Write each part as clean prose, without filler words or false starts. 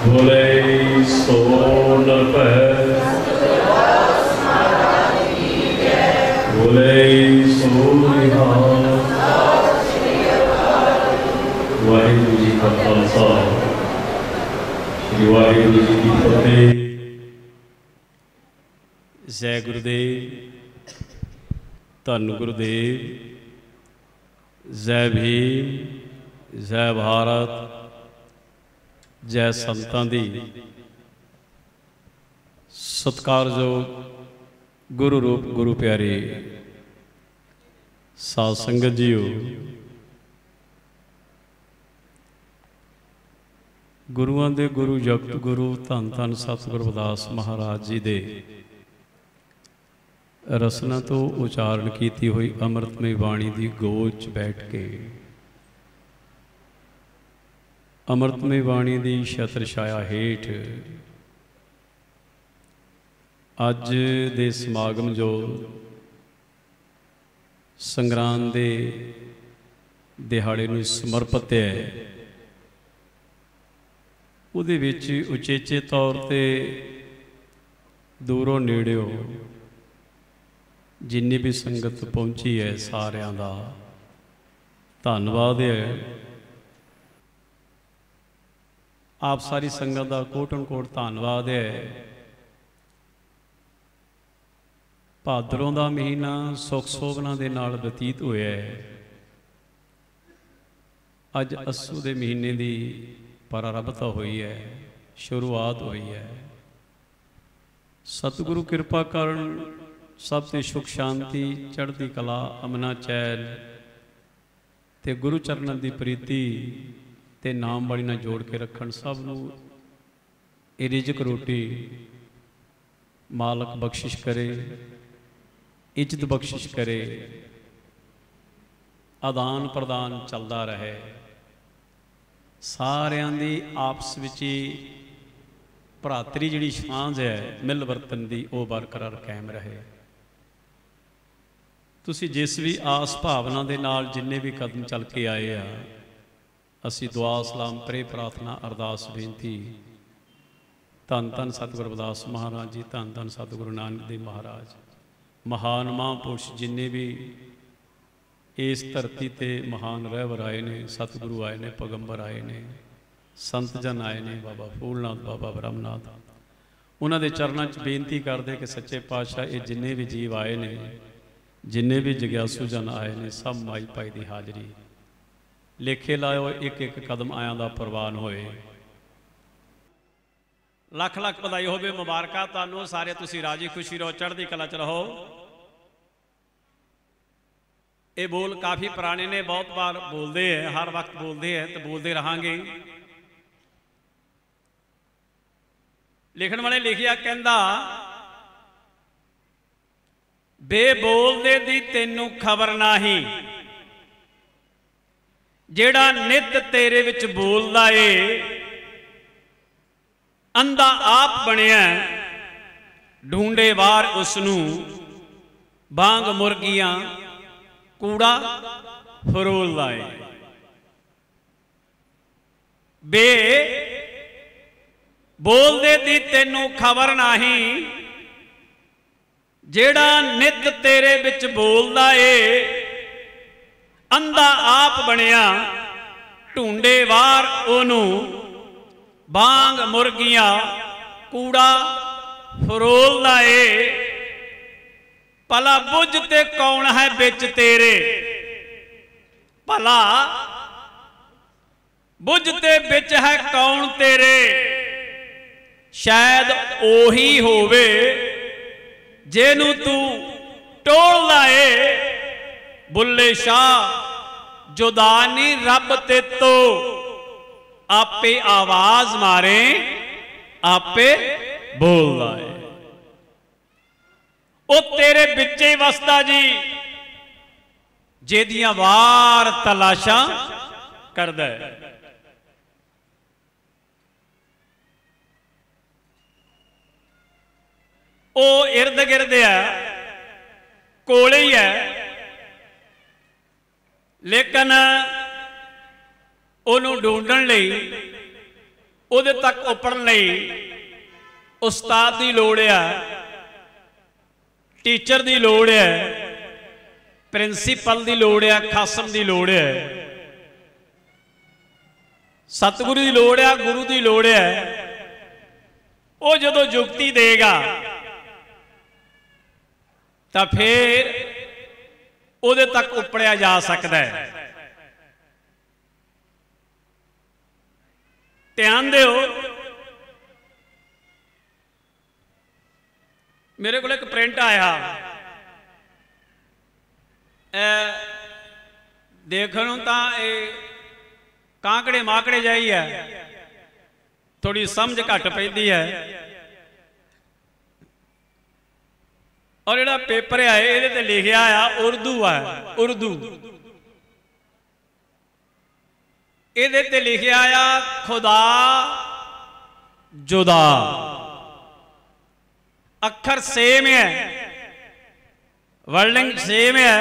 बोले सो नरपै बोले सो निहाल। वाहिगुरू जी का खालसा श्री वाहिगुरू जी की फतेह। जय गुरुदेव, धन गुरुदेव, जय भीम, जय भारत, जय संतां दी। सत्कारयोग गुरु रूप गुरु प्यारे साध संगत जीओ, गुरुआं दे गुरु जगत गुरु धन धन सतगुरु रविदास महाराज जी दे रसना तो उचारण की हुई अमृतमय बाणी की गोच बैठ के अमृतमय बाणी की छत्र छाया हेठ अज दे समागम जो संग्राम के दिहाड़े नूं समर्पित है, उहदे विच उचेचे तौर ते दूरों नेड़ियों जिन्नी भी संगत पहुंची है सारियां दा धन्नवाद है। आप सारी संगत का कोटन कोट धन्नवाद है। भादरों का महीना सुख सोभना दे नाल बतीत होया है। अज अस्सू दे महीने की प्रारंभता हुई है, शुरुआत हुई है। सतगुरु कृपा करन सब ते सुख शांति चढ़ती कला अमना चैन ते गुरु चरणन की प्रीति ते नाम वाली ना जोड़ के रखन सब नूं ये रिजक रोटी मालक बख्शिश करे, इज्जत बख्शिश करे, आदान प्रदान चलता रहे, सारियां दी आपस विच भरातरी जिहड़ी सांझ है मिल वर्तन दी वो बरकरार कायम रहे। तुसी जिस भी आस भावना दे नाल जिन्ने भी कदम चल के आए आ, असी दुआ सलाम प्रे प्रार्थना अरदास बेनती धन धन सतगुरु रविदास महाराज जी, धन धन सतगुरु नानक देव महाराज, महान महापुरुष जिन्ने भी इस धरती ते महान रहबर आए ने, सतगुरु आए ने, पैगंबर आए ने, संत जन आए ने, बाबा फूलनाथ, बाबा ब्रह्मनाथ, उन्होंने दे चरणों च बेनती करते कि सच्चे पातशाह ये जिन्ने भी जीव आए ने, जिन्ने भी जग्यासू जन आए ने, सब माई भाई की हाजरी लेखे लाओ, एक एक कदम आया का प्रवान होए। लख लख बधाई होवे, मुबारकां तुहानूं सारे, तुसीं राजी खुशी रहो, चढ़दी कला च रहो। ये बोल काफ़ी पुराने ने, बहुत बार बोलते हैं, हर वक्त बोलते हैं तो बोलते रहांगे। लिखण वाले लिखिया कहंदा, बे बोलदे दी तैनूं खबर नाही, जेड़ा नित तेरे विच बोलदा ए, अंधा आप बनिया ढूंढे बार उसनूं, बांग मुर्गियां कूड़ा फरोलदा है। बे बोलदे दी तैनूं खबर नहीं, जेड़ा नित तेरे विच बोलदा ए, अंधा आप बनिया ढूंढे वार ओनू, बांग मुर्गियां कूड़ा फरोलदा ए। भला बुझते कौन है बिच तेरे, भला बुझते बिच है कौन तेरे, शायद ओही होवे जेनू तू टोलदा ए। बुल्ले शाह जुदा नहीं रब ते तो, आपे आवाज मारे आपे बोलदा है। ओ तेरे बिचे वसदा जी, जेदियां वार तलाशा करदा है। ओ इर्द गिर्द है, कोले ही है, लेकिन उन्होंने ढूंढण लई ਉਹਦੇ तक उपड़न लई उस्ताद की लोड़ है, टीचर की लोड़ है, प्रिंसीपल की लोड़ है, खासम की लोड़ है, सतगुरु की लोड़ है, गुरु की लोड़ है। वो जदों जुगती देगा तो फिर ਉਹਦੇ तक उपड़िया जा सकता है। ध्यान दिओ, मेरे को एक प्रिंट आया, देखने तो ये कांकड़े माकड़े जाई है, थोड़ी समझ घट पैंदी है। और जिहड़ा पेपर है ये ते लिखिया आ उर्दू है, उर्दू ये ते लिखिया आ खुदा जुदा, अखर सेम है, वर्डिंग सेम है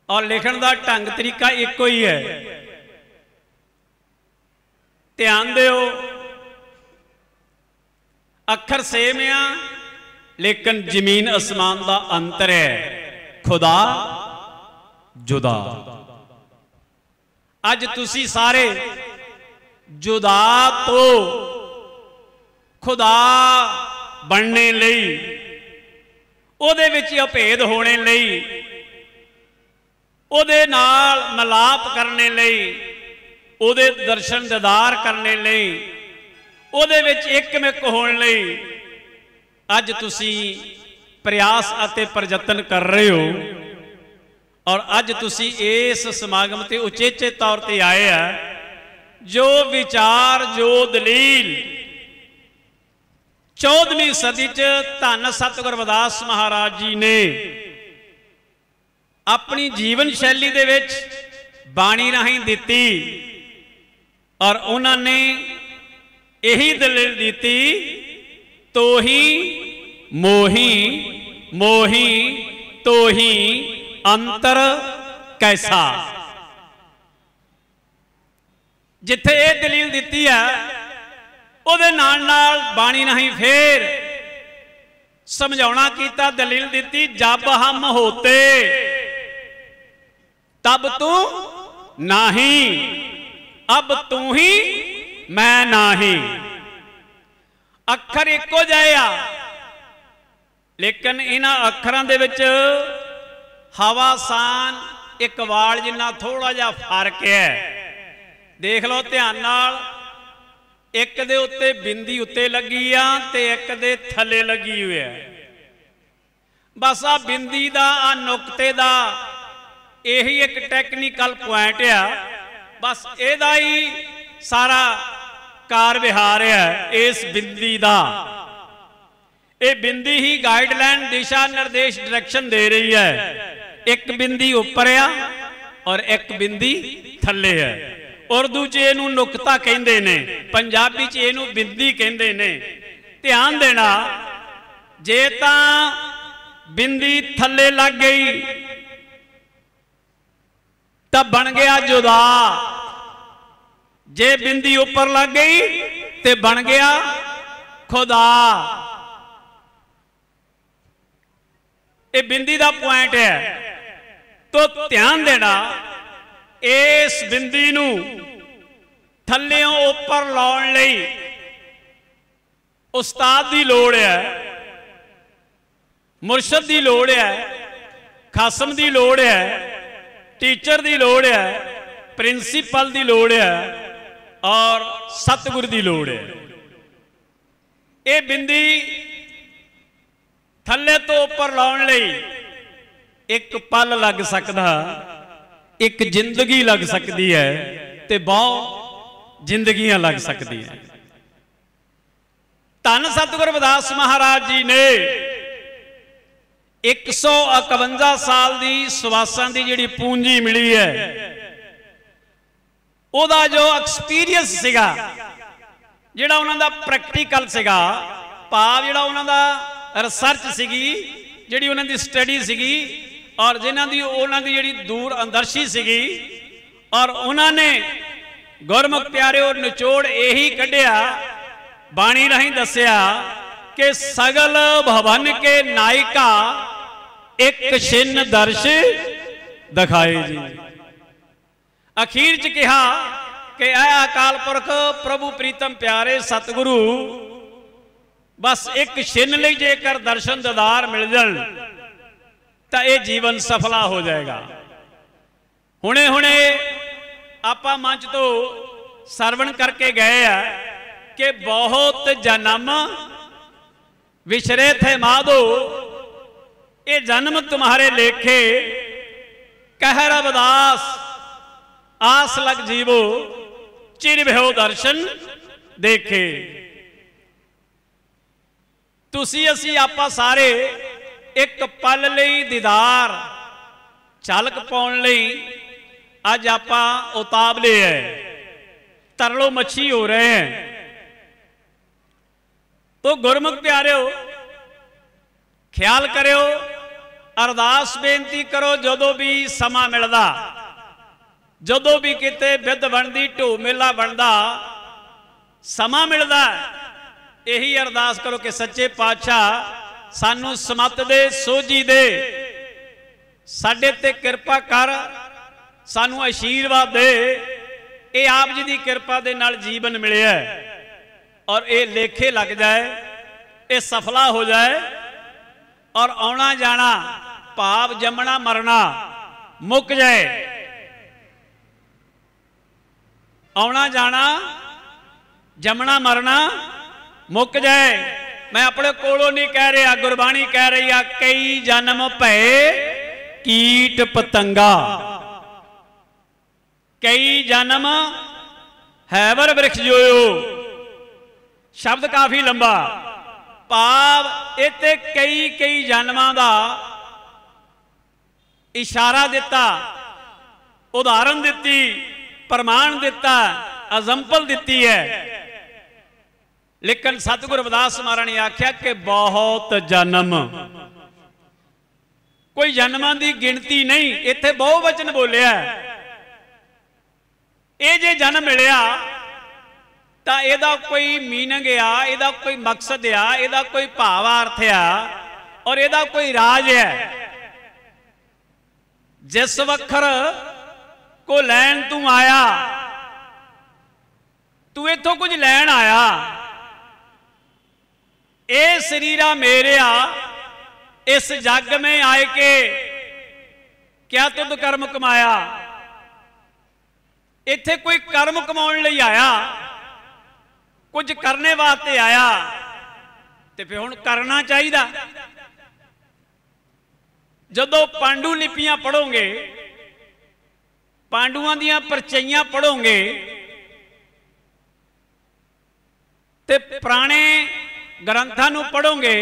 और लिखण का ढंग तरीका एक ही है। ध्यान दिओ, अखर सेम है लेकिन जमीन आसमान का अंतर है, खुदा जुदा। अज तुसी सारे जुदा तो खुदा बनने लई, उहदे विच अभेद होने लई, उहदे नाल मिलाप करने लई, उहदे दर्शन दीदार करने लई, उहदे विच एकमिक होने लई अज तुसी प्रयास अते प्रयत्न कर रहे हो। और अज तुसी इस समागम ते उचेचे तौर ते आए हैं। जो विचार, जो दलील 14वीं सदी च धन सतगुर रविदास महाराज जी ने अपनी जीवन शैली दे विच बाणी राहीं दिती और उन्होंने यही दलील दी, तो ही मोही मोही तो ही अंतर कैसा। जिथे ये दलील दी है उहदे नाल नाल बाणी नहीं फिर समझाउणा कीता, दलील दी, जब हम होते तब तू नहीं, अब तू ही मैं नहीं। अखर एको जाए आ, लेकिन इन्हां अखरां दे विच हवा सान एक वाल जिन्ना थोड़ा जा फर्क है। देख लो ध्यान नाल, एक दे उत्ते बिंदी उत्ते लगी आ ते एक दे थले लगी हुई है। बस आ बिंदी दा आ नुकते दा यही एक टैक्नीकल पॉइंट आ, बस एदा ही सारा कार विहार है इस बिंदी दा। ये बिंदी ही गाइडलाइन, दिशा निर्देश, डायरेक्शन दे रही है। एक बिंदी उपर आ और एक बिंदी थले है। उर्दू च इहनूं नुकता कहंदे ने, पंजाबी च इहनूं बिंदी कहंदे ने। ध्यान देना, जे तां बिंदी थले लग गई तब बन गया जुदा, जे बिंदी ऊपर लग गई तो बन गया खुदा। ये बिंदी का पॉइंट है। तो ध्यान देना, इस बिंदी नूं थल्लियों उपर लाउण लई उस्ताद की लोड़ है, मुर्शद की लोड़ है, खासम की लोड़ है, टीचर की लोड़ है, प्रिंसीपल की लोड़ है और सतगुरु की लोड़ है। ये बिंदी थले तो उपर लाउण लई एक पल लग सकता, एक जिंदगी लग सकती है, ते बहुत जिंदगियां लग सकती हैं। धन सतगुर रविदास महाराज जी ने 151 साल की सुवासां की जिहड़ी पूंजी मिली है, उहदा जो एक्सपीरियंस सीगा, जिहड़ा उन्हां दा प्रैक्टिकल सीगा, भाव जिहड़ा उन्हां दा रिसर्च सीगी, जिहड़ी उन्हां दी स्टडी सीगी और जिन्हां दी उन्हां दी जिहड़ी दूर अंदर्शी सीगी, और उन्होंने गुरमुख प्यारिओ निचोड़ यही कढ़िया बाणी राही दसिया कि सगल भवन के नायिका एक छिन्न दर्श दिखाए जी। अखीर च कहा कि ऐ अकाल पुरख प्रभु प्रीतम प्यारे सतगुरु बस एक छिन्न लई जेकर दर्शन दीदार मिल जान तो यह जीवन सफला हो जाएगा। हुणे हुणे आपां मंच तो सरवण करके गए हैं कि बहुत जन्म विछरे थे माधो, ये जन्म तुम्हारे लेखे कहर अवदास आस लग जीवो चिर भ्यो दर्शन देखे। तुसी असी आपा सारे एक पल लई दीदार झलक पाउण लई अज आपा उतावले है, तरलो मच्छी हो रहे हैं। तो गुरमुख प्यारिओ ख्याल करो, अरदास बेनती करो, जदों भी समा मिलदा, जदों भी किते बिद बनदी ढो मेला बनदा समा मिलदा, यही अरदास करो कि सच्चे पातशाह सानू समत दे सोझी दे, साडे ते कृपा कर, सानू आशीर्वाद दे। ये आप जी की कृपा दे नाल जीवन मिले और ये लेखे लग जाए, ये सफला हो जाए और आना जाना भाव जमना मरना मुक जाए। आना जाना जमना मरना मुक जाए। मैं अपने कोलों नहीं कह रहा, गुरबाणी कह रही है कई जन्म भय कीट पतंगा, कई जन्म हैवर वृक्ष जोयो। शब्द काफी लंबा, भाव इत्ते कई कई जन्मां दा इशारा दिता, उदाहरण दिती, प्रमाण दिता, एग्जाम्पल दिती है। लेकिन सतगुरु रविदास महाराज ने आख्या कि बहुत जन्म, कोई जन्मां दी गिनती नहीं, इत्थे बहुवचन बोलिया। ये जे जन्म मिलिया तो यदा कोई मीनिंग आ, यदा कोई मकसद आ, यदा कोई भावार्थ आ और यदा कोई राज है। जिस वखर को लैन तू आया, तू इथों कुछ लैन आया, ए शरीरा मेरे इस जग में आए के क्या तुद कर्म कमाया। इत्थे कोई कर्म कमाने लई आया, कुछ करने वास्ते आया, तो फिर हुण करना चाहिए। जदों पांडु लिपियां पढ़ोगे, पांडुआं दियां परचैयां पढ़ोगे, ते पुराने ग्रंथां नूं पढ़ोगे,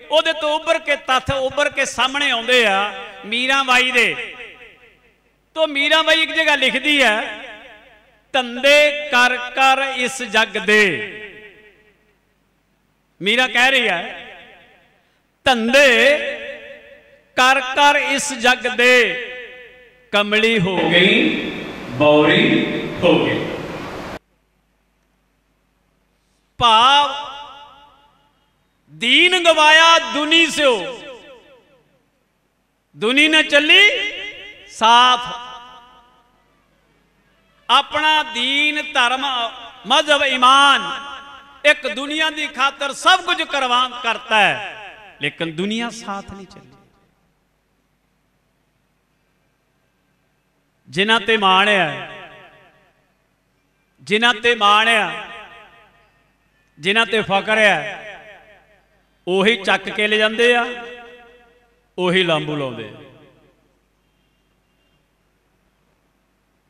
उहदे तो उभर के तत्थ उभर के सामने आउंदे आ। मीराबाई दे तो मीराबाई एक जगह लिखदी है, धंधे कर कर इस जग दे। मीरा कह रही है धंधे कर कर इस जग दे, कमली हो गई बौरी हो गई। भाव दीन गवाया दुनी से हो, दुनी ने चली साथ। अपना दीन धर्म मजहब ईमान एक दुनिया की खातर सब कुछ करवान करता है, लेकिन दुनिया साथ नहीं चली। जिन्हां ते माण है, जिन्हां ते माण है, जिन्हां ते फकर है, उही चक के ले जाते आ, उही लांबू लाउंदे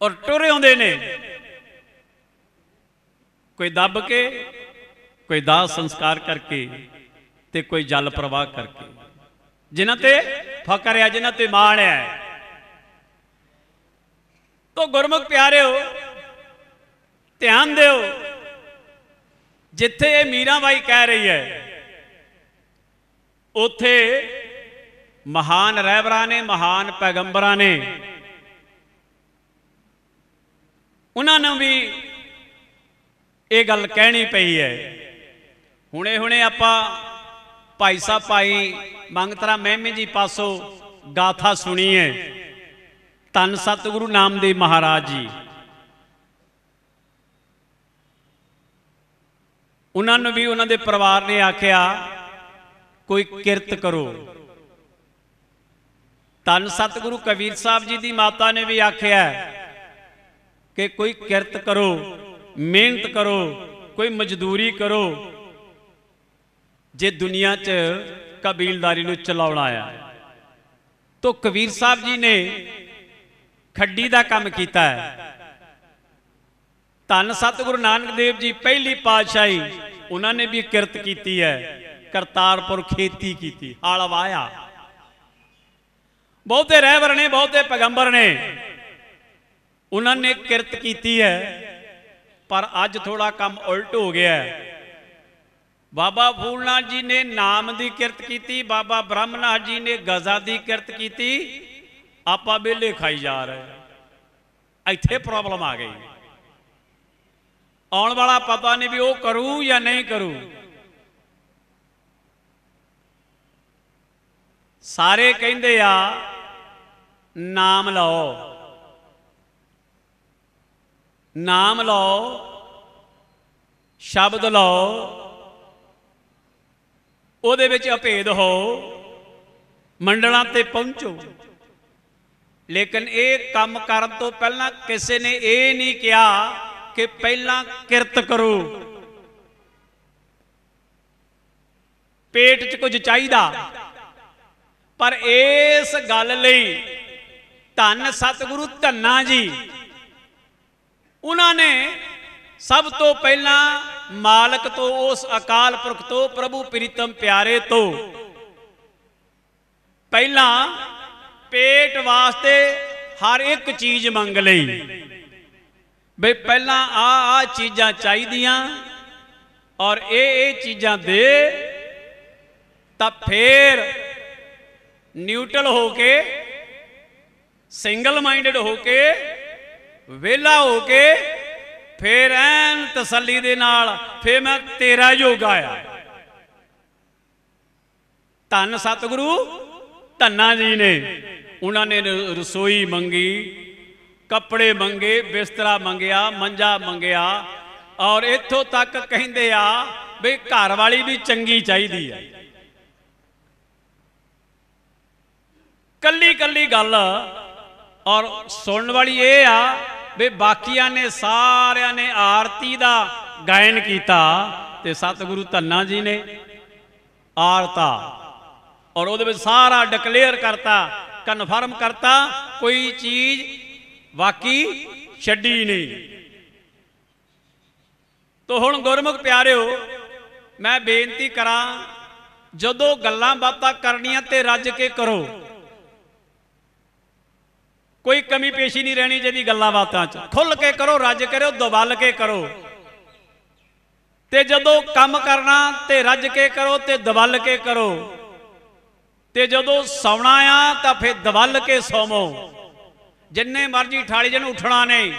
और टुरे आउंदे ने। कोई दब के, कोई दाह संस्कार करके, ते कोई जल प्रवाह करके। जिन्हां ते फकर है, जिन्हां ते माण है। तो गुरमुख प्यारिओ ध्यान दिओ, जिथे ये मीराबाई कह रही है, उथे महान रहबरां ने, महान पैगंबरां ने, उन्होंने भी ये गल कहनी पई है। हुणे हुणे आपां भाई साहब भाई मंगतरा महमी जी पासों गाथा सुनी है। धन सतगुरु नामदेव महाराज जी, उन्होंने भी उन्होंने परिवार ने आख्या कोई किरत करो। धन सतगुरु कबीर साहब जी की माता ने भी आख्या कि कोई किरत करो, मेहनत करो, कोई मजदूरी करो, जे दुनिया च कबीलदारी नूं चलाउणा आ। तो कबीर साहब जी ने खड्डी का काम किया है। धन सतगुरु नानक देव जी पहली पातशाही उन्होंने भी किरत की है। करतारपुर खेती की, हल वाया। बहुते रहबर ने, बहुते पैगंबर ने, उन्होंने किरत की है। पर अज थोड़ा काम उल्ट हो गया है। बाबा फूलनाथ जी ने नाम की किरत की, बाबा ब्रह्मनाथ जी ने गजा की किरत की। आप बेले खाई जा रहे। इत्थे प्रॉब्लम आ गई। आने वाला पता नहीं भी वो करूं या नहीं करूं। सारे कहते आ नाम लो, नाम लो, शब्द लो, ਉਹਦੇ ਵਿੱਚ अभेद हो, मंडलों ते पहुंचो। लेकिन ये काम करन तो पहला किसी ने ये नहीं कहा कि पहला किरत करो। पेट च कुछ चाहिए, पर इस गल लई धन सतगुरु धन्ना जी उन्होंने सब तो पहला मालक तो, उस अकाल पुरख तो, प्रभु प्रीतम प्यारे तो पहला पेट वास्ते हर एक चीज मंग लई। बे पहला आ चीज़ां चाहिए और ये चीज़ां दे, तब फिर न्यूट्रल होके, सिंगल माइंडेड होके, वेला होके, फिर ऐन तसल्ली दे नाल फिर मैं तेरा योग आया। धन सतगुरु धन्ना जी ने उन्होंने रसोई मंगी, कपड़े मंगे, बिस्तरा मंगया, मंजा मंगया, और इत्थों तक कहते आ भी घर वाली भी चंगी चाहिदी है। कली कली गल और सुनने वाली ये आ भी बाकिया ने सारिया ने आरती का गायन किया, ते सतगुरु धन्ना जी ने आरता और वो सारा डिकलेयर करता, कन्फर्म करता, कोई चीज वाकई छड्डी नहीं। तो हुण गुरमुख प्यारिओ, मैं बेनती करा, जदों गल्लां बातां करनियां ते रज के करो। कोई कमी पेशी नहीं रहनी चाहिए गल्लां बातां च। खुल के करो, रज करो, दबल के करो। ते जदों काम करना ते रज के करो ते दबल के करो। ते जदों सौना आ तां फिर दबल के सोवो। जिन्ने मर्जी ठाली जन उठना नहीं।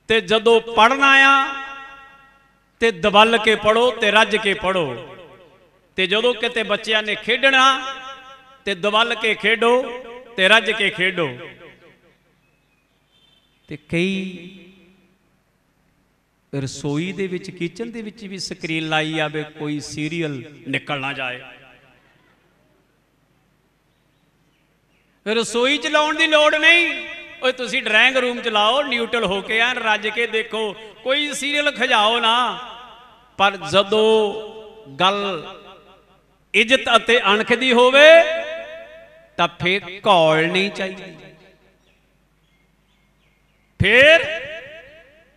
ते जदों पढ़ना आ ते दबल के पढ़ो ते रज के पढ़ो। ते जदों किते बच्चियां ने खेडना ते दबल के खेडो ते रज के खेडो। ते कई रसोई दे विच, किचन दे विच भी स्क्रीन लाई आवे, कोई सीरियल निकल ना जाए। रसोई च लाउण दी लोड़ नहीं, ओए तुसी ड्राइंग रूम च लाओ, न्यूट्रल होके आ रज के देखो, कोई सीरियल खजाओ ना। पर जदों गल इज्जत अते अणख दी होवे तां फिर घौल नहीं चाहिए। फिर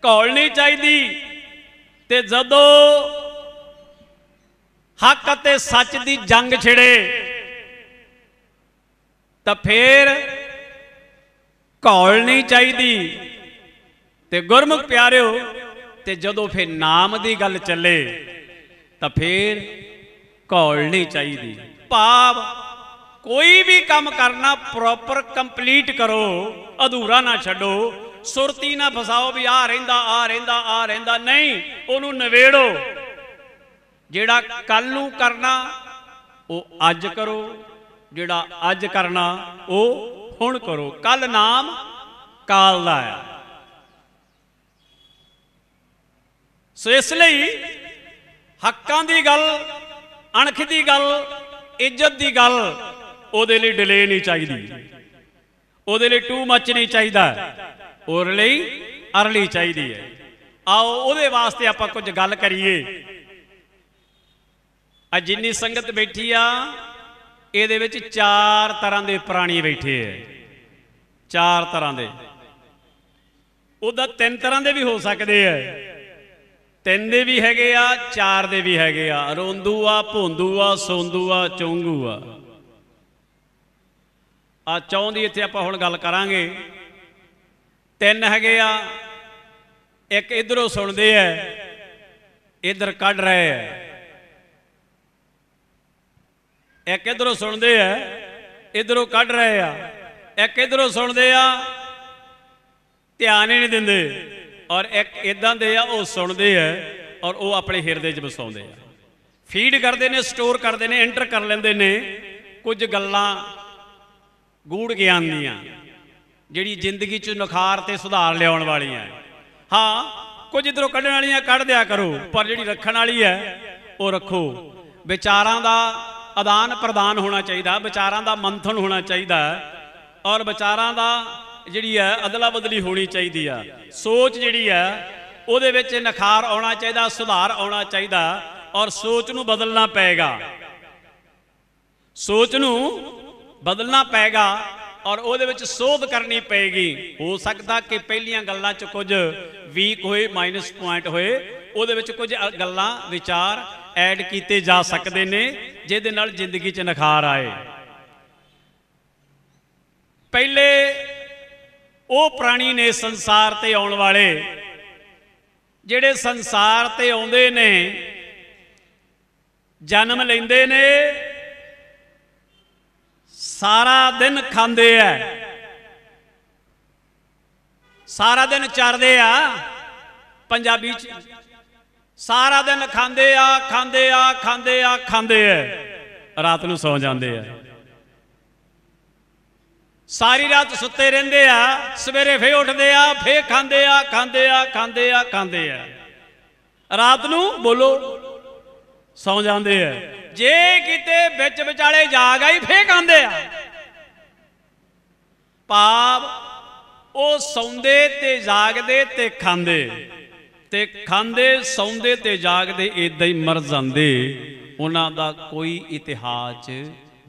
घौल नहीं चाहिए। ते जदों हक अते सच दी जंग छिड़े तो फिर घौल नहीं चाहिए। ते गुरमुख प्यारिओ, ते जदों फिर नाम की गल चले तो फिर घौल नहीं चाहिए। भाव कोई भी काम करना प्रॉपर कंप्लीट करो, अधूरा ना छड्डो। सुरती ना फसाओ भी आ रहिंदा आ रहिंदा आ रहिंदा, नहीं, उन्होंने नवेड़ो। जिहड़ा कल नूं करना वो अज करो, जिहड़ा अज करना वो हुण करो। कल नाम काल दा है। सो इसलिए हक्कां दी गल, अणख दी गल, इज्जत दी गल उहदे लई डिले नहीं चाहिदी, उहदे लई टू मच नहीं चाहिदा, उहदे लई अर्ली चाहिदी है। आओ उहदे वास्ते आपां कुछ गल करिए। अज जिन्नी संगत बैठी आ इहदे विच 4 तरह के प्राणी बैठे है, 4 तरह के। उदा 3 तरह के भी हो सकते हैं, 3 दे भी हैगे आ, 4 दे भी हैगे आ। रोंदू आ, भोंदू आ, सोंदू आ, चोंगू आ चौं दी इत्थे आपां हुण गल करांगे। 3 हैगे आ, एक इधरों सुनते हैं, इधर कढ़ रहे हैं, एक इधरों सुनते हैं, इधरों कढ़ रहे आ, एक इधरों सुनते आ, ध्यान ही नहीं देंदे, और एक इदां दे आ वो सुनते हैं और वो अपने हिरदे च बसाउंदे आ, फीड करते हैं, स्टोर करते हैं, एंटर कर लेंदे ने कुछ गल्लां गूढ़ ज्ञान दियां जिहड़ी जिंदगी च निखार ते सुधार लियाउण वालियां। हाँ, कुछ इधरों कढ़ण वालियां कढ़ दिया करो, पर जिहड़ी रखण वाली है वो रखो। विचारां दा आदान प्रदान होना चाहिए, विचारां दा मंथन होना चाहिए, और विचारां दा जिहड़ी है अदला बदली होनी चाहिए आ। सोच जिहड़ी है उहदे विच निखार आउणा चाहिए, सुधार आउणा चाहिए, और सोच नूं बदलना पेगा, सोच नूं बदलना पेगा, और उहदे विच सोध करनी पेगी। हो सकता कि पहलियां गल्लां च कुछ वीक होए, माइनस पॉइंट होए, उहदे विच कुछ गल्लां विचार ऐड कीते जा सकते ने जिहदे नाल जिंदगी च निखार आए। पहले वो प्राणी ने संसार ते आउण वाले, जिहड़े संसार ते आउंदे ने, जन्म लैंदे ने, सारा दिन खांदे है, सारा दिन चरदे आ, पंजाबी च सारा दिन खांदे आ खांदे आ खांदे आ खांदे है, रात नूं सौ जांदे आ, सारी रात सुते रहिंदे आ, सवेरे फिर उठदे आ, फिर खांदे आ खांदे आ खांदे आ खांदे आ, रात नूं बोलो सौ जांदे आ। जे किते बिच विचाले जाग आई फिर खांदे आ। भाव वो सौंदे ते जागदे ते खांदे, ते खांदे सौंदे ते जागदे इदां ही मर जांदे। उन्हां दा कोई इतिहास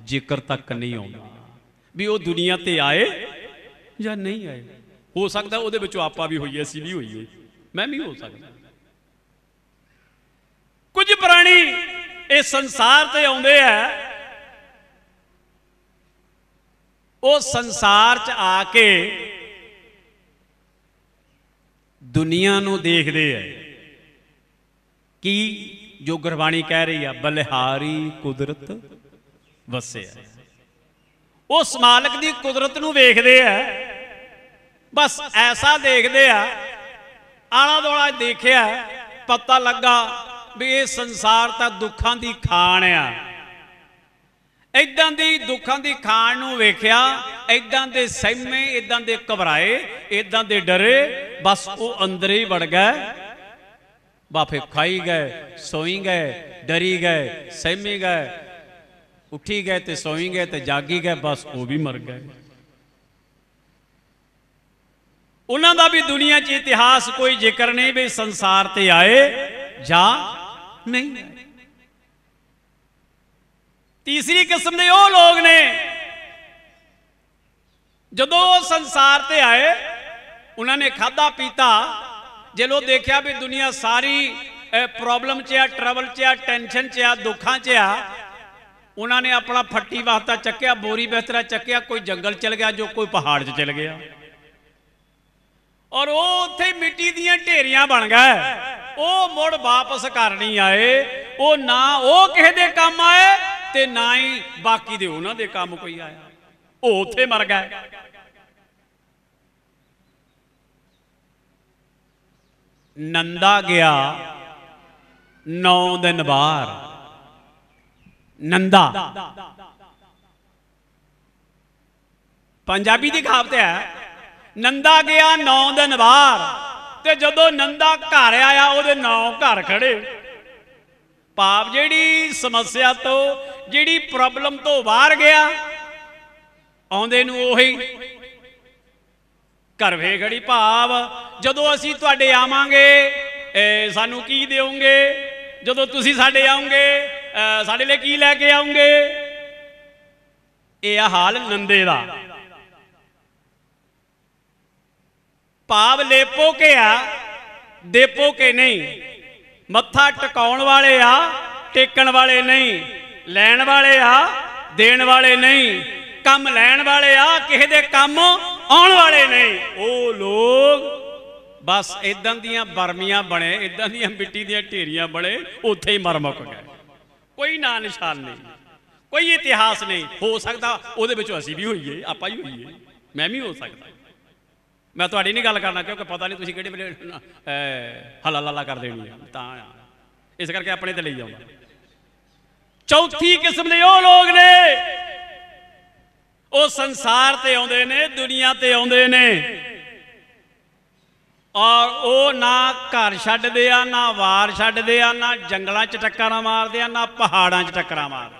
जिक्र तक नहीं आउंदा भी वो दुनिया ते आए या नहीं आए। हो सकता उहदे विचों आपां भी होईए, असीं भी होईए, मैं भी हो सकदा। कुछ प्राणी इस संसार ते आउंदे आ, वो संसार च आके दुनिया नूं देखदे है कि जो गुरबाणी कह रही है, बलिहारी कुदरत वसे। उस मालिक की कुदरत नूं वेखदे है, बस ऐसा देखदे आ, आला दुआला देखिया, पता लगा भी ये संसार तां दुखां दी खान आ। इदां दी दुखां दी खान नूं वेखिया, इदां दे सहमे, इदां दे घबराए, इदां दे डरे, बस वो अंदर ही वड़ गए, बाफे खाई गए, सोई गए, डरी गए, सहमी गए, उठी गए तो सोई गए तो जागी गए, बस वो भी मर गए। उन्हां दा भी दुनिया च इतिहास कोई जिक्र नहीं भी संसार ते आए जा नहीं आए। तीसरी किस्म के वो लोग ने जदों संसार ते आए, उन्होंने खादा पीता, जो देखा भी दुनिया सारी प्रॉब्लम च आ, ट्रबल च आ, टेंशन च आ, दुखा च आ, उन्होंने अपना फट्टी वास्ता चक्या, बोरी बिस्तरा चक्या, कोई जंगल चल गया, जो कोई पहाड़ च चल गया, और वो उत्थे मिट्टी दियां ढेरियां बन गए। वो मुड़ वापस घर नहीं आए, वो ना वो किसी दे काम आए ते ना ही बाकी दे उन्हां दे काम कोई आया, वो उत्थे मर गए। नंदा गया 9 दिन बाहर। नंदा पंजाबी की कहावत है, नंदा गया 9 दिन बाहर, ते जदों नंदा घर आया उहदे 9 घर खड़े। भाव जिहड़ी समस्या तो जिहड़ी प्रॉब्लम तो बाहर गया, आउंदे नूं ओही घर वे खड़ी। भाव जदों असीं तुहाडे आवांगे सानू की देओगे, जदों तुसीं साडे आओगे साडे लई की लैके आओगे। यह हाल नंदे दा। भाव लेपो के आ, देपो के नहीं। मत्था टकाउण वाले आ, टेकण वाले नहीं। लैण वाले आ, देण वाले नहीं। कम लैण वाले आ, किसी दे कम आउण वाले नहीं। वो लोग बस इदां दियां बरमियां बने, इदां दियां मिट्टी दियां ढेरियां बने, उत्थे ही मर मुक गए। कोई ना निशान नहीं, कोई इतिहास नहीं। हो सकदा उहदे विचों असीं भी होईए, आपां ही होईए, मैं भी हो सकदा। मैं तुहाडी नहीं गल करना, क्योंकि पता नहीं तुसीं किहड़े वेले हला लाला कर देनी है, तां इस करके अपने ते लई जाऊंगा। चौथी किस्म दे वो लोग ने, वो संसार ते आउंदे ने, दुनिया ते आउंदे ने, और वो ना घर छड्डदे आ, ना वार छड्डदे आ, ना जंगलों च टक्करां मारदे आ, ना पहाड़ां च टक्करां मारदे,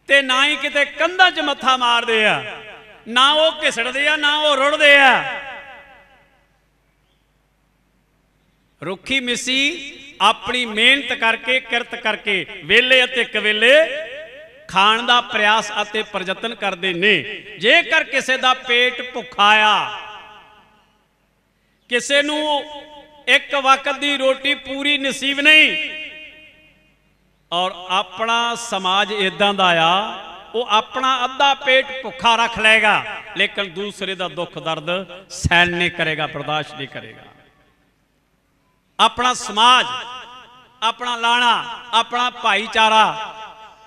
ते ना ही किते कंधां च मत्था मारदे आ। ना वो घिसड़दे आ, ना वो रुड़दे आ। रुखी मिसी अपनी मेहनत करके, किरत करके वेले अते कवेले खाण दा प्रयास अते प्रयत्न करते ने। जेकर किसी का पेट भुखा आ, किसी नू एक वक्त की रोटी पूरी नसीब नहीं, और अपना समाज इदां दा आ, वो अपना अद्धा पेट भुखा रख लेगा, लेकिन दूसरे का दुख दर्द सहन नहीं करेगा, बर्दाश्त नहीं करेगा। अपना समाज, अपना लाना, अपना भाईचारा,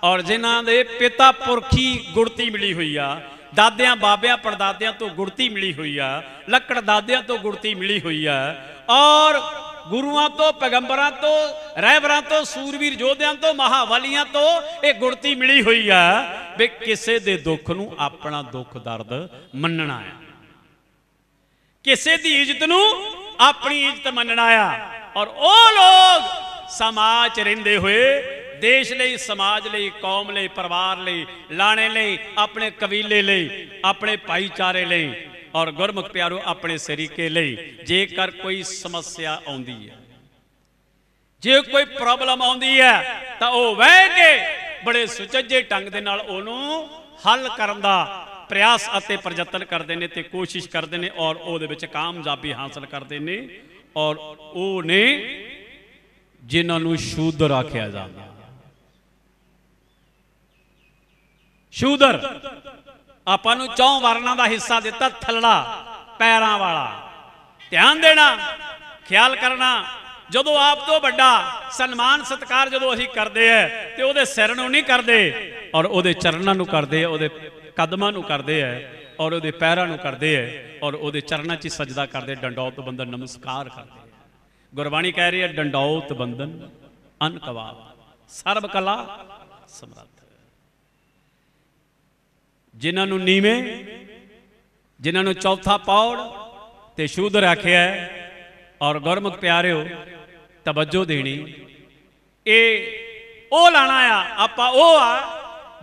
और जिन्हां दे पिता पुरखी गुरती मिली हुई आ, दादियां बाबियां परदादियां तो गुरती मिली हुई आ, लकड़ दादियां तो गुरती मिली हुई आ, और गुरुआं तो, पैगंबरां तो, रहबरां तो, सूरवीर योद्धियां तो, महावालियां तो ये गुरती मिली हुई है भी किसी दे दुख नूं अपना दुख दर्द मनना है, किसी दी इज्जत नूं अपनी इज्जत मनना है। और वो लोग समाज रहिंदे हुए देश लई, समाज लई, कौम लई, परिवार लई, लाणे लई, अपने कबीले लई, अपने भाईचारे लई, और गुरमुख प्यारो अपने सरीके लई जेकर कोई समस्या आउंदी है, जे कोई प्रॉब्लम आउंदी है, तो वह बह के बड़े सुचज्जे ढंग दे नाल ओनूं हल करन दा प्रयास अते प्रयत्न करते हैं, ते कोशिश करते हैं, और उहदे विच कामयाबी हासिल करते हैं। और वो ने जिन्हां नूं शूदर आख्या जांदा। शूदर आपां नूं 4 वर्णां दा हिस्सा दिता, थल्ला पैरां वाला। ध्यान देना, ख्याल करना, जदों आप तो बड़ा सन्मान सत्कार जदों असीं करदे है ते उहदे सिर नूं नहीं करदे, और उहदे चरणां नूं करदे, उहदे कदमां नूं करदे है, और उहदे पैरां नूं करदे है, और उहदे चरणां 'च सजदा करदे, डंडौत बंदन नमस्कार करदे। गुरबाणी कह रही है, डंडौत बंदन अनकवाब सर्व कला समर्थ। जिन्हां नूं नीवें, जिन्हां नूं चौथा पौड़ ते शूदर आख्या है, और गुरमुख प्यारिओ तवज्जो देनी, ये ओ लाना आ, आपां ओ आ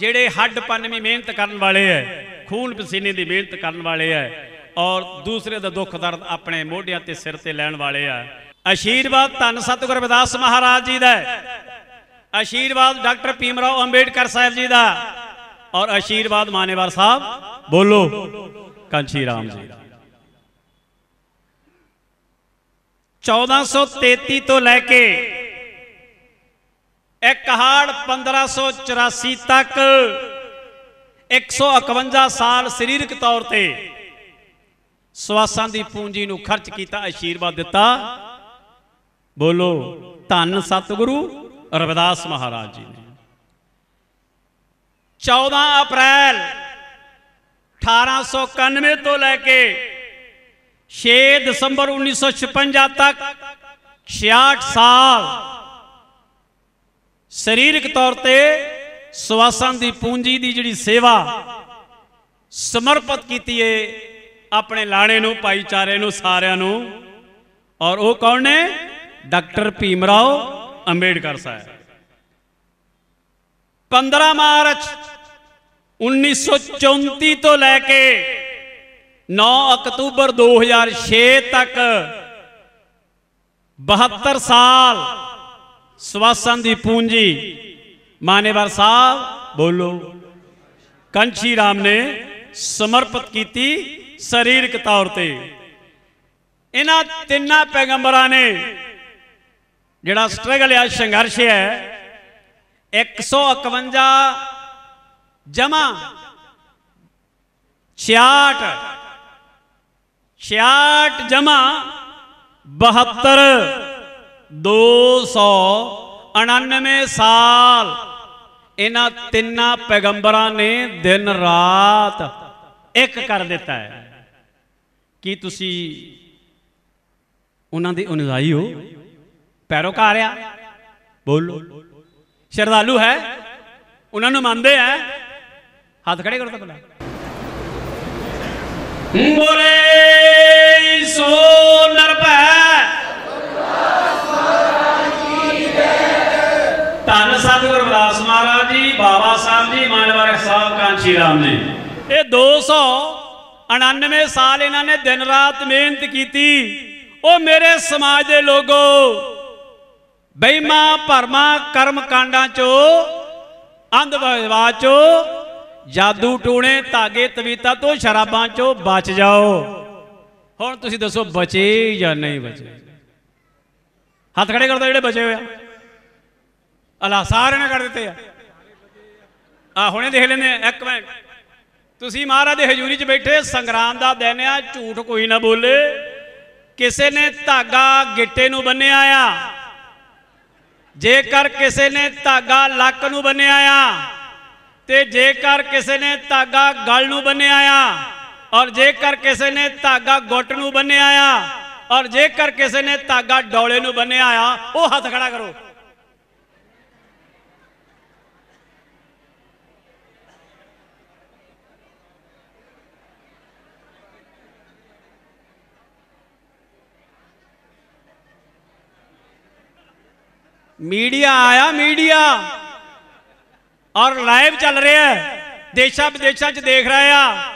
जेड़े हड्ड पन्नवी मेहनत करन वाले है, खून पसीने की मेहनत करन वाले है, और दूसरे का दुख दर्द अपने मोढियां ते सिर ते लैण वाले है। आशीर्वाद धन सतगुर रविदास महाराज जी का, आशीर्वाद डॉक्टर भीमराव अंबेडकर साहब जी का, और आशीर्वाद मानेवार साहब बोलो कांची राम जी। 1433 तो लैके 1584 तक 151 साल शरीरक तौर पर सवासां की पूंजी नूं खर्च किया, आशीर्वाद दिता। बोलो धन सतगुरु रविदास महाराज जी ने। 14 अप्रैल 1891 तो लैके 6 दिसंबर 1956 तक 66 साल शरीरक तौर पर सुवासन की पूंजी की जिहड़ी सेवा समर्पित की है अपने लाणे नूं, भाईचारे नूं, सारिਆਂ नूं। और वो कौन ने? डॉक्टर भीमराव अंबेडकर साहब। 15 मार्च 1934 तो लैके 9 अक्तूबर 2006 तक 72 साल सुवासन की पूंजी मानेवर साहब बोलो कंची राम ने समर्पित की शरीरक तौर पर। इन्हां तिन्ना पैगंबरां ने जिहड़ा स्ट्रगल है, संघर्ष है, 151 जमा 66 जमा 72 299 साल इन्हां तिन्ना पैगंबरां ने दिन रात एक कर दिता है। कि तुसी उन्हां दे अनुयायी हो, पैरोकार आ, बोलो श्रद्धालु है, उन्होंने मानते हैं? हाथ खड़े करो तो बोला बोले सो नरपै धन सतगुरु रविदास महाराज जी, बाबा साहब जी, मानवर साहब कांची राम ने ये 299 साल इन्होंने दिन रात मेहनत की। ओ मेरे समाज के लोगों, बेईमा भरमा कर्म कांडा चो, अंधविश्वास चो, जादू टूणे, धागे तवीता तो, शराबां चो बच जाओ। हुण तुसीं दसो बचे या नहीं बचे? हाथ खड़े कर दो जिहड़े बचे हुए। अल्लाह सारे ने कर दिते आ हुणे देख लेंदे। एक मिनट, तुसीं महाराज दे हजूरी च बैठे, संग्राम दा दिन आ, झूठ कोई ना बोले। किसी ने धागा गिट्टे नूं बन्निया आ, जेकर किसी ने धागा लक नूं बन्निया आ, ते जेकर किसी ने धागा गल नूं बन्निया आ, और जेकर किसी ने धागा गुट नूं बन्निया आ, और जेकर किसी ने धागा डोले नूं बन्निया आ, वो हाथ खड़ा करो। मीडिया आया, मीडिया और लाइव चल रहा है, देशा विदेशा च देख रहे हैं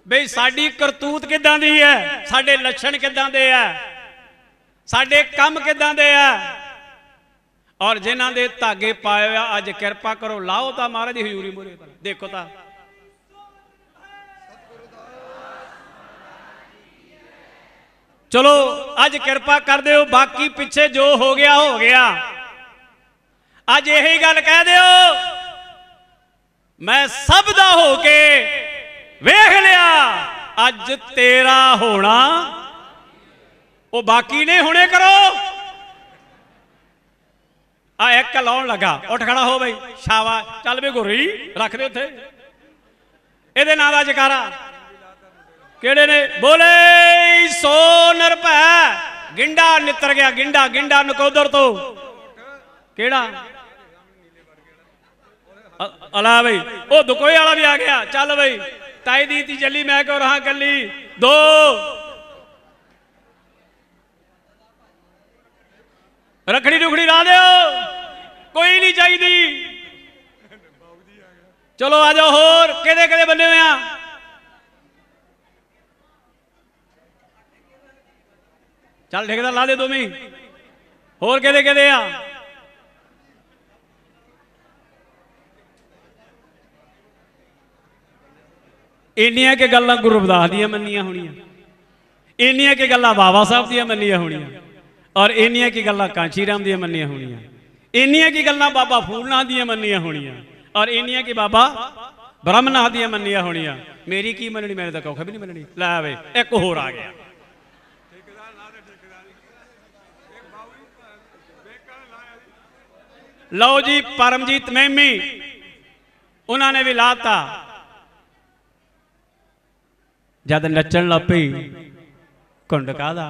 बई साडी करतूत किदां दी है, साडे लक्षण किदां दे है, साडे काम किदां दे है। और जिन्हां दे धागे पाए हुए अज किरपा करो, लाओ तो महाराज दी हजूरी मूहरे देखो तो चलो अज किरपा कर दो, बाकी पिछे जो हो गया हो गया। अज यही गल कह दो, मैं सब दा हो के वेख लिया, अज तेरा होना वो बाकी नहीं होने करो। आ एक लाउन लगा, उठ खड़ा हो भाई, शाबाश, चल बे गोरी रख दे उथे, एदे नाम दा जकारा केड़े ने? बोले सो नरपै। गिंडा नितर गया, गिंडा गिंडा नकोदर तो केड़ा अला भाई, ओ दुकोई वाला भी आ गया। चल भाई, ताई दी थी चली, मैं क्यों रहा कली। दो रखड़ी रुखड़ी ला दो, कोई नहीं चाहिए। चलो आ जाओ, होर केदे केदे बने हुए हैं? चल ठेकेदार ला दे दो मी, होर कहदे कहदे आ? इन्नियां के गल्लां गुरु रविदास दियां मन्नियां होणियां, इन्नियां के गल्लां बाबा साहब दियां मन्नियां होणियां, और इन्नियां की गल्लां कांची राम दियां मन्नियां होणियां, इन्नियां की गल्लां बाबा फूलनाथ दियां मन्नियां होणियां, और इन्नियां की बाबा ब्रह्मनाथ दियां मन्नियां होणियां। मेरी की मननी? मैंने तो कौख भी नहीं मननी। लै वे एक होर आ गया। लो जी, परमजीत मैमी उन्होंने भी लाता। जद नचन लग पई, कुंड कादा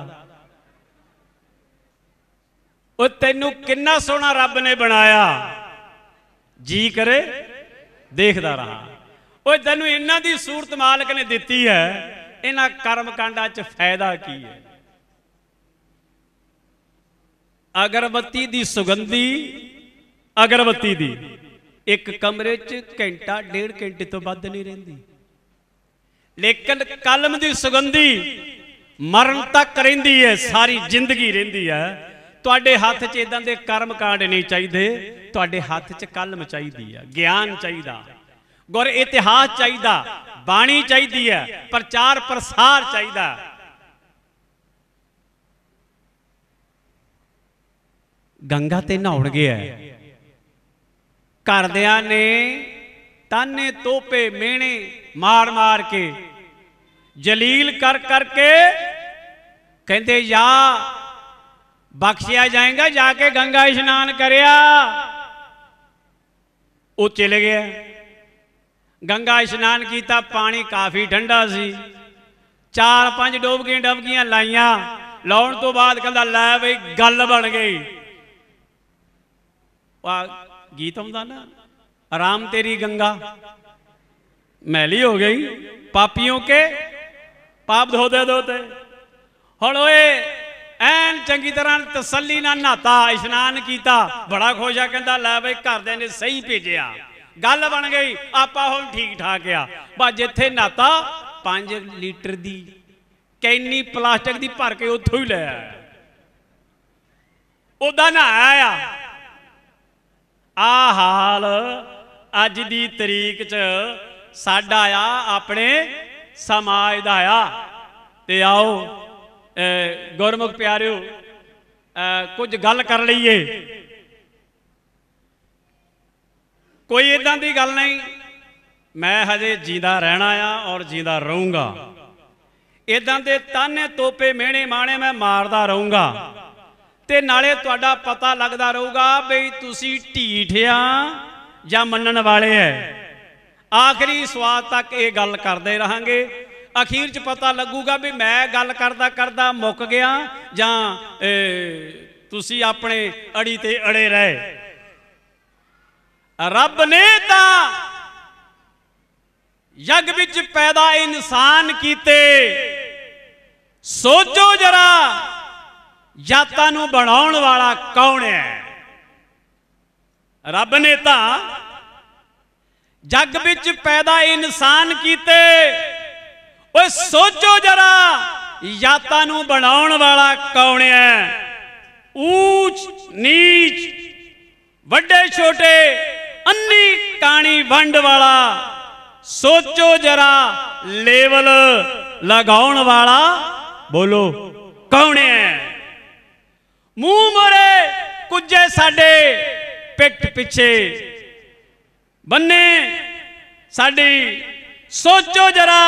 ਉਹ ਤੈਨੂੰ ਕਿੰਨਾ ਸੋਹਣਾ ਰੱਬ ਨੇ ਬਣਾਇਆ, ਜੀ ਕਰੇ ਦੇਖਦਾ ਰਹਾ। ਉਹ ਤੈਨੂੰ ਇਹਨਾਂ ਦੀ ਸੂਰਤ ਮਾਲਕ ਨੇ ਦਿੱਤੀ ਹੈ, ਇਹਨਾਂ ਕਰਮ ਕਾਂਡਾਂ 'ਚ ਫਾਇਦਾ ਕੀ ਹੈ? ਅਗਰਬੱਤੀ ਦੀ ਸੁਗੰਧੀ, ਅਗਰਬੱਤੀ ਦੀ ਇੱਕ ਕਮਰੇ 'ਚ ਘੰਟਾ ਡੇਢ ਘੰਟੇ ਤੋਂ ਵੱਧ ਨਹੀਂ ਰਹਿੰਦੀ, ਲੇਕਿਨ ਕਲਮ ਦੀ ਸੁਗੰਧੀ ਮਰਨ ਤੱਕ ਰਹਿੰਦੀ ਹੈ, ਸਾਰੀ ਜ਼ਿੰਦਗੀ ਰਹਿੰਦੀ ਹੈ। ਤੁਹਾਡੇ ਹੱਥ 'ਚ ਇਦਾਂ ਦੇ ਕਰਮ ਕਾਂਡ ਨਹੀਂ ਚਾਹੀਦੇ, ਤੁਹਾਡੇ ਹੱਥ 'ਚ ਕਲਮ ਚਾਹੀਦੀ ਹੈ, ਗਿਆਨ ਚਾਹੀਦਾ, ਗੁਰ ਇਤਿਹਾਸ ਚਾਹੀਦਾ, ਬਾਣੀ ਚਾਹੀਦੀ ਹੈ, ਪ੍ਰਚਾਰ ਪ੍ਰਸਾਰ ਚਾਹੀਦਾ। ਗੰਗਾ ਤੇ ਨਹਾਉਣ ਗਿਆ, ਘਰਦਿਆਂ ਨੇ ਤਾਨੇ ਤੋਪੇ ਮਿਹਣੇ ਮਾਰ ਮਾਰ ਕੇ ਜਲੀਲ ਕਰ ਕਰਕੇ ਕਹਿੰਦੇ ਜਾ ਬਖਸ਼ਿਆ ਜਾਏਗਾ, ਜਾके गंगा इशनान करिया। वो चले गया, गंगा इशनान किया, पानी काफ़ी ठंडा सी, 4-5 डुबकियां लाइया, लाउण तो बाद कहता लै बई गल बन गई। गीत आउंदा ना, आराम तेरी गंगा मैली हो गई, पापियों के पाप धोते धोते। हुण ओए ਐਨ चंगी तरह तसल्ली नाल नहाता, इशनान किया, बड़ा खुश आ, कहता लै बई घरदे ने सही भेजिया, गल बन गई, आपा हुण ठीक ठाक आ। बस जिथे नहाता 5 लीटर की कैनी प्लास्टिक की भर के उत्थों ही लै आया, उदा नहाया। आ हाल अज की तरीक च साडा आ, अपने समाज दा आ। ते आओ गुरमुख प्यारिओ कुछ गल कर लईए। कोई इदां दी गल नहीं, मैं हजे जींदा रहना आ और जींदा रहूँगा। इदां दे ताने तोपे मेहणे माणे मैं मारदा रहूँगा, ते नाले तुहाडा पता लगदा रहूगा बई तुसी ढीठ आ जां मन्नण वाले है। आखिरी स्वाद तक ये गल करदे रहांगे, अखीर च पता लगूगा भी मैं गल करदा करदा मुक गया जां तुसी अपने अड़ी ते अड़े रहे। रब ने तां जग विच पैदा इंसान कीते, सोचो जरा जातां नूं बनाउण वाला कौन है? रब ने तां जग विच पैदा इंसान कीते, ओए सोचो जरा जातां नूं बनाउण वाला कौन है? ऊंच नीच, वड्डे छोटे, अन्नी काणी वंड वाला, सोचो जरा लेवल लगाउण वाला बोलो कौन है? मुंह मोरे कुजे साडे पिठ पिछे बन्ने साडी, सोचो जरा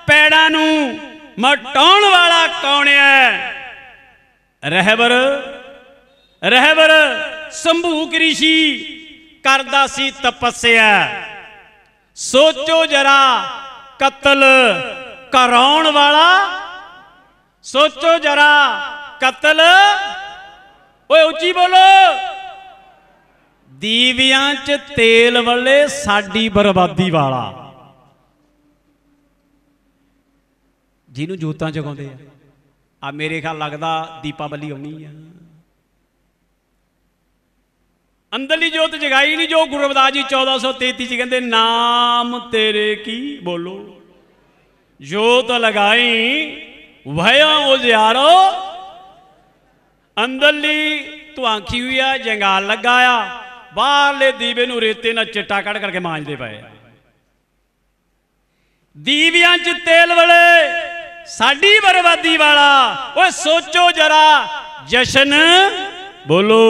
पैड़ां नूं मटाउण वाला कौन है? रहबर रहबर संभूक ऋषि करदा सी तपस्या, सोचो जरा कतल कराउण वाला, सोचो जरा कतल, ओए उच्ची बोलो, दीवियां च तेल वाले साडी बर्बादी वाला, जिन्हों जोतां जगाउंदे आ मेरे ख्याल लगदा दीपावली आउणी आ। अंदरली जोत जगाई नहीं जो गुरु रविदास जी 1433 कहते नाम तेरे की बोलो, जोत लगाई भया उजियारो, अंदरली धुआंखी हुई है, जंगाल लगाया, बाहरले दीवे नूं रेते नाल चिट्टा कढ़ करके मांजदे पए। दीवियां च तेल वाले साडी बर्बादी वाला, ओए सोचो जरा जशन बोलो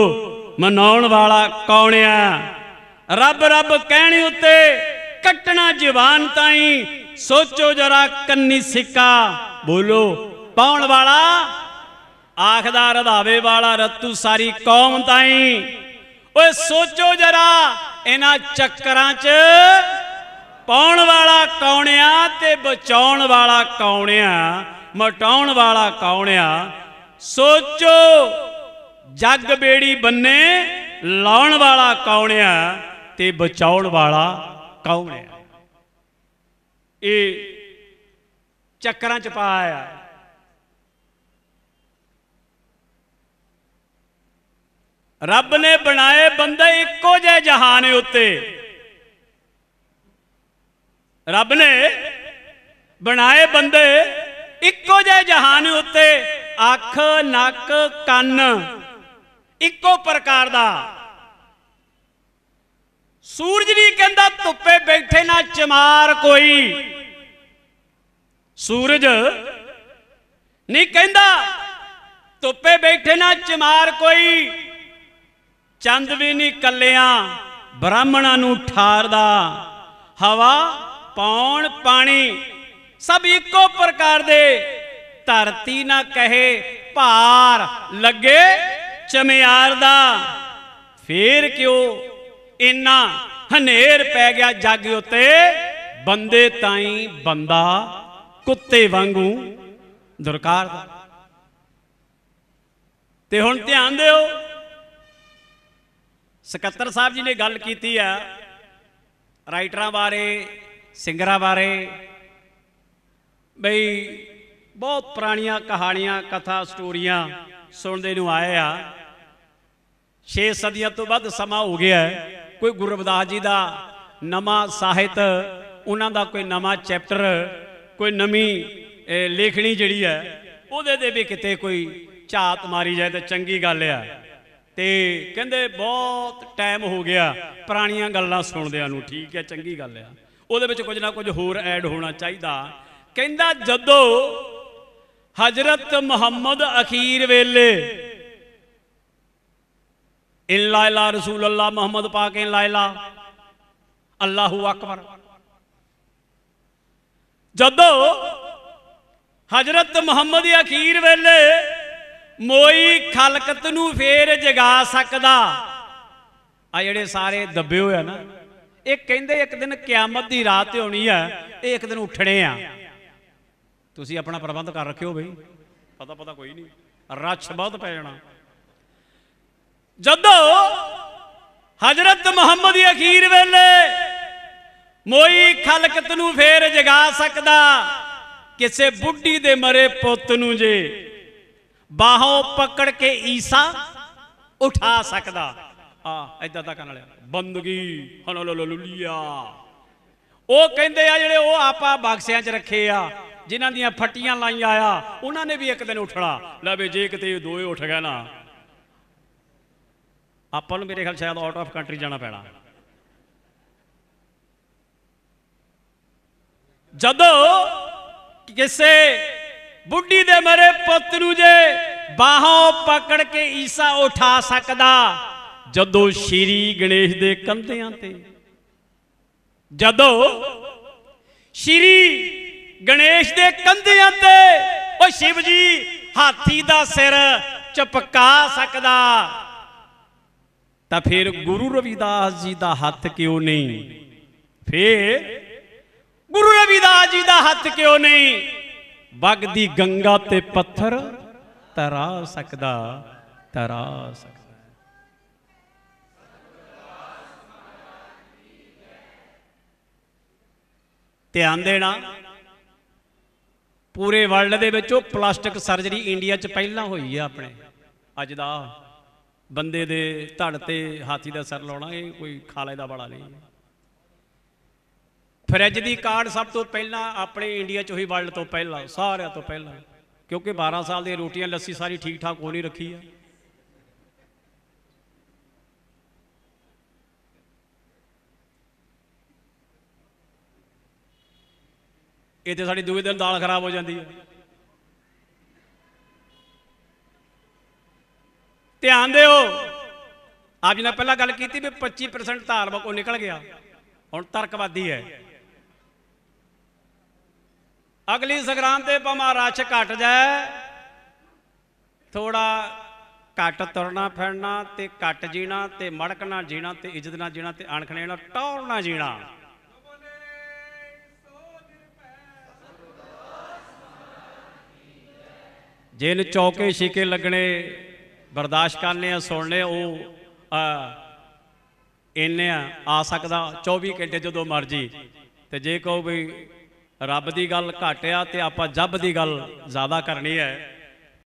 मनाउण वाला कौन है? रब रब कहने उत्ते कटना जवान ताई, सोचो जरा कन्नी सिक्का बोलो पाउण वाला, आखदा रधावे वाला रत्तू सारी कौम ताई। ओए सोचो जरा इन्हां चक्करां च पाउण वाला कौन आ ते बचाउण वाला कौन आ, मटाउण वाला कौन आ? सोचो जग बेड़ी बन्ने लाउण वाला कौन आ ते बचाउण वाला कौन है। ये चक्करां च पाया। रब ने बनाए बंदे इको जे जहान उत्ते, रब ने बनाए बंदे इको जे जहान उत्ते, अख नक कन इको प्रकार दा। सूरज नहीं कहता धुप्पे बैठे ना चमार कोई, सूरज नहीं कहता धुप्पे बैठे ना चमार कोई, चंद भी नहीं कलिया ब्राह्मणा नूं ठारदा, हवा पौण पानी सब इको प्रकार दे। धरती ना कहे भार लगे चमियार दा, फिर क्यों इन्ना हनेर पै गया जग उत्ते, बंदे ताई बंदा कुत्ते वांगू दुरकार दा। ते हुण ध्यान दिओ, सकत्तर साहब जी ने गल कीती है राइटरां बारे, सिंगरां बारे, बई बहुत पुरानियां कहानियां कथा स्टोरियां सुनते नूं आए आ। 6 सदियां तो वध समा हो गया है। कोई गुरु रविदास जी का नवा साहित, उन्हां दा कोई नवा चैप्टर, कोई नवी लेखनी जिहड़ी है उहदे ते भी किते कोई झात मारी जाए तो चंगी गल आ। ते कहंदे बहुत टाइम हो गया पुरानियां गल्लां सुणदिआं नूं, ठीक है चंगी गल आ। उहदे विच कुछ ना कुछ होर ऐड होना चाहिए। कहंदा जदों हजरत मुहम्मद अखीर वेले, इन लाइला रसूल अल्लाह मुहम्मद पाक इन लाइला अल्लाहू अकबर, जदों हजरत मुहम्मद अखीर वेले मोई खलकत नूं फेर जगा सकदा। आ जिहड़े सारे दबे हुए ना, ये कहंदे एक दिन क्यामत की रात होनी है, ये एक दिन उठने आ। तुसी अपना प्रबंध कर रखियो बई, पता पता कोई नहीं, रश बहुत पै जाना। जदों हजरत मुहम्मद अखीर वेले मोई खलकत नूं फेर जगा सकदा, किसे बुढ़ी दे मरे पुत नूं जे बाहों पकड़ के ईसा उठा सकदा। इदा दा करन वाला बंदगी हललुलिया। वो कहंदे आ जिहड़े वो आपा बक्सियां च रखे आ, जिन्हां दियां फट्टियां लाई आया, उन्होंने भी एक दिन उठना। लै भी जे किते दोए उठ गए ना, आपां नूं मेरे ख्याल शायद आउट ऑफ कंट्री जाना पैना। जदों किसे बुढ़ी दे मरे पुत नूं जे बाहों पकड़ के ईसा उठा सकदा, जदों श्री गणेश दे कंधियां ते, जदों श्री गणेश दे कंधियां ते ओ शिव जी हाथी दा सिर चपका सकदा, तां फिर गुरु रविदास जी दा हथ क्यों नहीं? फिर गुरु रविदास जी दा हथ क्यों नहीं? वगदी गंगा ते पत्थर तरा सकदा, तरा सकदा। ध्यान देना, पूरे वर्ल्ड दे विचों प्लास्टिक सर्जरी इंडिया च पहला हुई है। अपने अज दा बंदे दे धड़ ते हाथी दा सिर लाउणा, ये कोई खाले दा बड़ा नहीं। फ्रिज दी कार्ड सब तो पहला अपने इंडिया च हुई, वर्ल्ड तो पहला, सारे तो पहला, क्योंकि 12 साल दी रोटियां लस्सी सारी ठीक ठाक हो नहीं रखी है। ये तो साड़ी दूसरे दिन दाल खराब हो जाती है। ध्यान दो, आप जिन्हें पहला गल की भी 25% धार्मिक को निकल गया, हुण तर्कवादी है। अगली संग्राम से भावें रश घट जाए, थोड़ा घट तुरना फिरना ते घट जीना ते मड़क ना जीना ते इज्जत ना जीना ते अणखने ना टौर ना जीना। जिन चौके छीके लगने बर्दाश्त करने सुनने वो इन्ने आ सकता 24 घंटे जो मर्जी। तो जे कहो भी रब की गल घट आ तो आप जब की गल ज़्यादा करनी है।